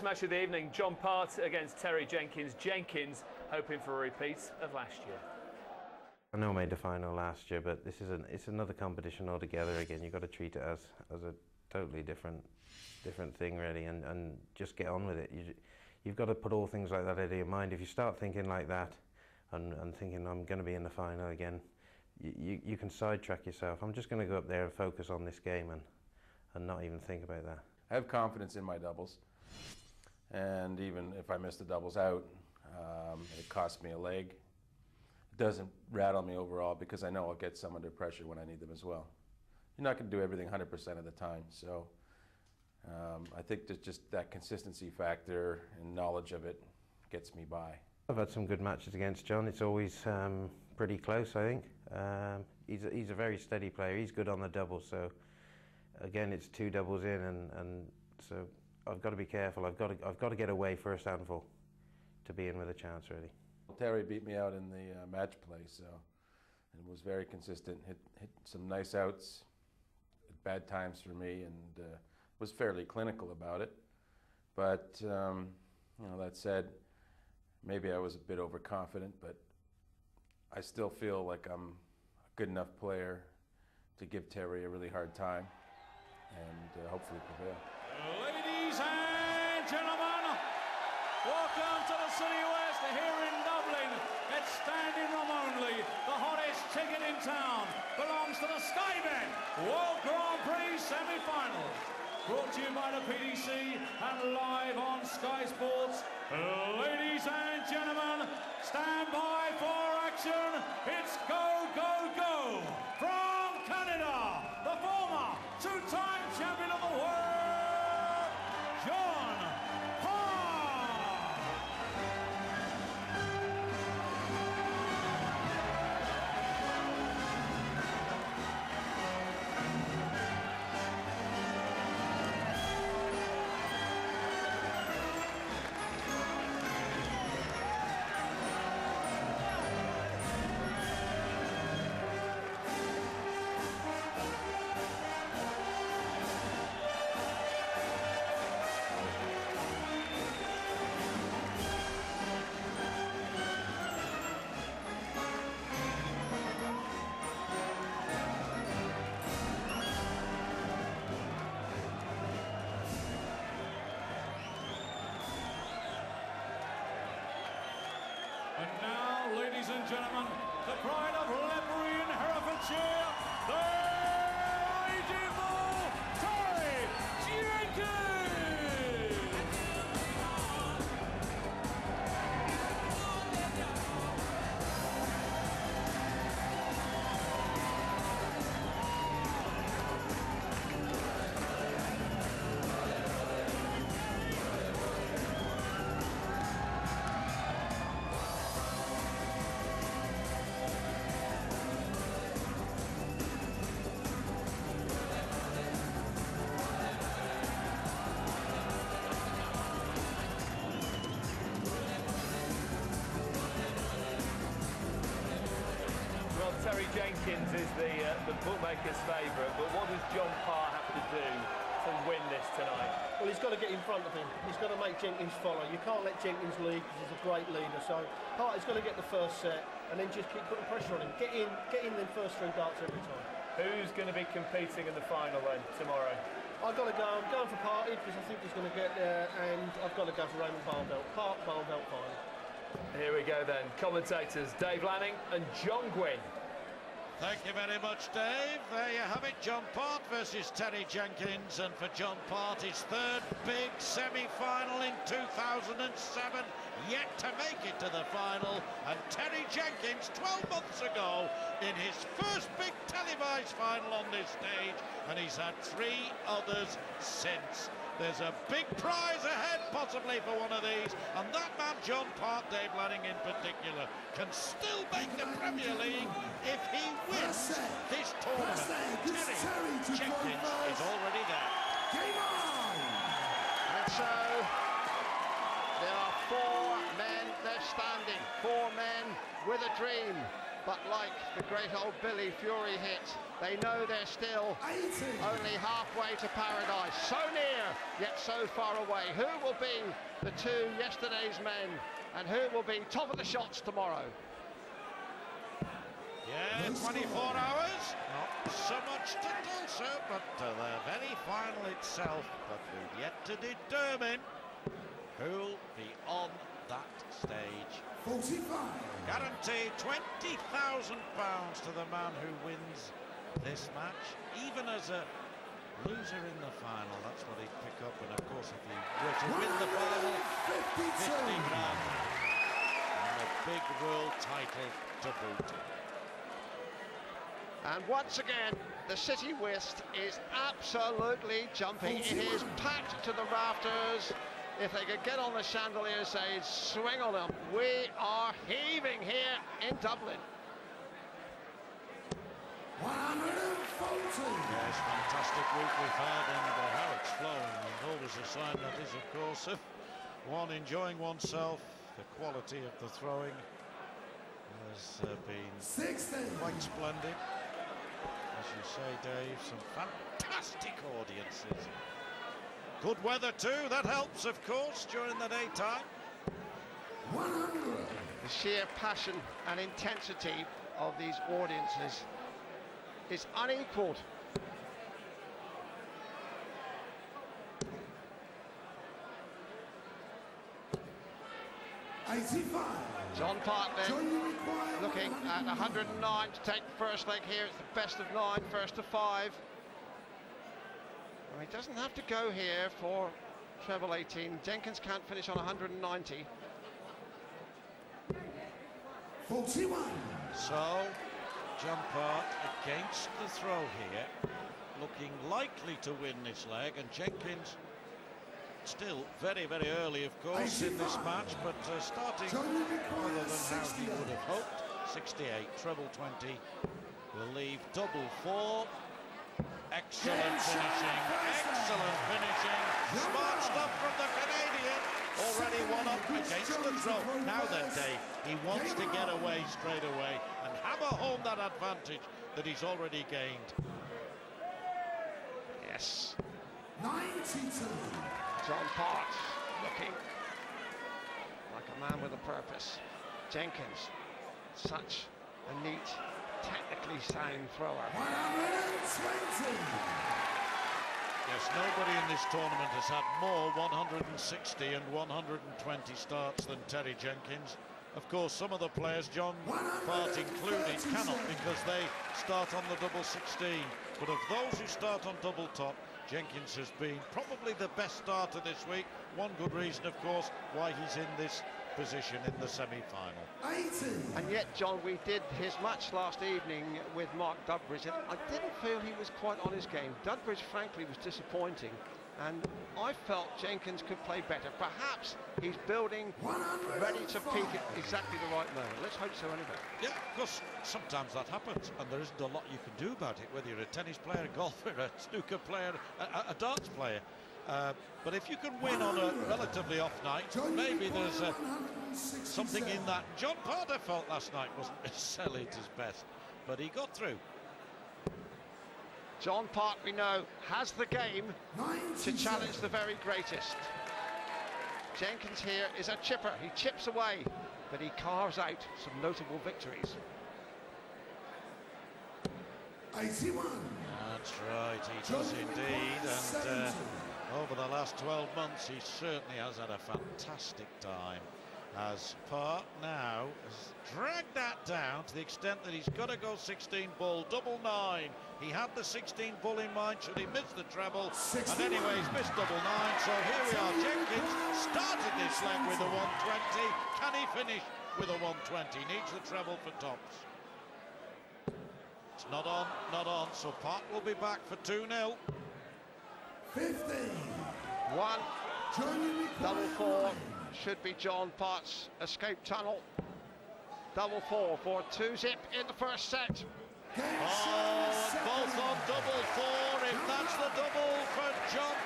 Match of the evening, John Part against Terry Jenkins. Jenkins hoping for a repeat of last year. I know I made the final last year, but it's another competition altogether. Again, you've got to treat it as a totally different thing, really, and just get on with it. You've got to put all things like that out of your mind. If you start thinking like that and thinking I'm going to be in the final again, you can sidetrack yourself. I'm just going to go up there and focus on this game and not even think about that. I have confidence in my doubles. And even if I miss the doubles out, it costs me a leg. It doesn't rattle me overall because I know I'll get some under pressure when I need them as well. You're not going to do everything 100% of the time, so I think that just that consistency factor and knowledge of it gets me by. I've had some good matches against John. It's always pretty close, I think. He's a very steady player. He's good on the doubles, so again, it's 2 doubles in, and so I've got to be careful. I've got to get away first handful to be in with a chance, really. Terry beat me out in the match play, so and was very consistent. Hit some nice outs at bad times for me, and was fairly clinical about it. But you know, that said, maybe I was a bit overconfident, but I still feel like I'm a good enough player to give Terry a really hard time and hopefully prevail. Ladies and gentlemen, welcome to the City West here in Dublin. It's standing room only. The hottest ticket in town belongs to the Skybet World Grand Prix semi-finals. Brought to you by the PDC and live on Sky Sports. Ladies and gentlemen, stand by for action. It's go, go, go. From Canada, the former 2-time champion of the world, John Part. And now, ladies and gentlemen, the pride of Ledbury and Herefordshire, the beautiful Terry Jenkins! Well, Terry Jenkins is the bookmaker's favourite, but what does John Part have to do to win this tonight? Well, he's got to get in front of him. He's got to make Jenkins follow. You can't let Jenkins lead because he's a great leader. So Part has got to get the first set and then just keep putting pressure on him. Get in them first 3 darts every time. Who's going to be competing in the final then tomorrow? I've got to go. I'm going for Party because I think he's going to get there, and I've got to go for Raymond Barnbelt. Part Barnbelt final. Here we go then. Commentators Dave Lanning and John Gwynn. Thank you very much, Dave. There you have it, John Part versus Terry Jenkins, and for John Part, his 3rd big semi-final in 2007, yet to make it to the final, and Terry Jenkins 12 months ago in his first big televised final on this stage, and he's had 3 others since. There's a big prize ahead, possibly, for one of these, and that man, John Part, Dave Lanning in particular, can still make the Premier League if he wins this tournament. Terry Jenkins is already there. Game on! And so, there are 4 men, they're standing, 4 men with a dream. But like the great old Billy Fury hit, they know they're still only halfway to paradise. So near, yet so far away. Who will be the two yesterday's men, and who will be top of the shots tomorrow? Yeah, 24 hours, not so much to do so, but to the very final itself. But we've yet to determine who'll be on that stage. 45. Guaranteed £20,000 to the man who wins this match, even as a loser in the final. That's what he'd pick up, and of course if he were to win the final, 50 grand and a big world title to boot. And once again, the City Whist is absolutely jumping. It is packed to the rafters. If they could get on the chandeliers, they'd swing on them. We are heaving here in Dublin. 140. Yes, fantastic week we've had, and how it's flowing, and always a sign that is, of course, of one enjoying oneself. The quality of the throwing has been 60. quite splendid. As you say, Dave, some fantastic audiences. Good weather too, that helps, of course, during the daytime. 100. The sheer passion and intensity of these audiences is unequaled. John Partley looking at 109 to take the first leg here. It's the best of 9, first to 5. Well, he doesn't have to go here for treble 18. Jenkins can't finish on 190. 41. So, John Part against the throw here, looking likely to win this leg, and Jenkins still very, very early, of course, in this match, but starting other than how he would have hoped. 68, treble 20, will leave double 4. Excellent finishing, excellent finishing. Smart stuff from the Canadian. Already one up against the throw. Now then, Dave, he wants to get away straight away and hammer home that advantage that he's already gained. Yes. 92. John Part looking like a man with a purpose. Jenkins, such a neat, technically sound thrower. 120. Yes, nobody in this tournament has had more 160 and 120 starts than Terry Jenkins. Of course, some of the players, John Part included, cannot because they start on the double 16. But of those who start on double top, Jenkins has been probably the best starter this week. One good reason, of course, why he's in this position in the semi-final. 80. And yet, John, we did his match last evening with Mark Dudbridge, and I didn't feel he was quite on his game. Dudbridge, frankly, was disappointing, and I felt Jenkins could play better. Perhaps he's building, ready to peak at exactly the right moment. Let's hope so anyway. Yeah, of course, sometimes that happens, and there isn't a lot you can do about it, whether you're a tennis player, a golfer, a snooker player, a darts player. But if you can win on a relatively off night, maybe there's something in that. John Parter felt last night wasn't necessarily at his best, but he got through. John Part, we know, has the game to challenge the very greatest. Jenkins here is a chipper. He chips away, but he carves out some notable victories. 81. That's right, he does indeed, and over the last 12 months he certainly has had a fantastic time, as Part now has dragged that down to the extent that he's got to go 16 bull, double 9. He had the 16 bull in mind should he miss the treble, and anyway he's missed double 9, so here we are. Jenkins started this leg with a 120. Can he finish with a 120? Needs the treble for tops. It's not on, not on, so Part will be back for 2-0. 50. One double 4 should be John Part's escape tunnel. Double 4 for 2-zip in the first set. Oh, both on double 4. If that's the double for John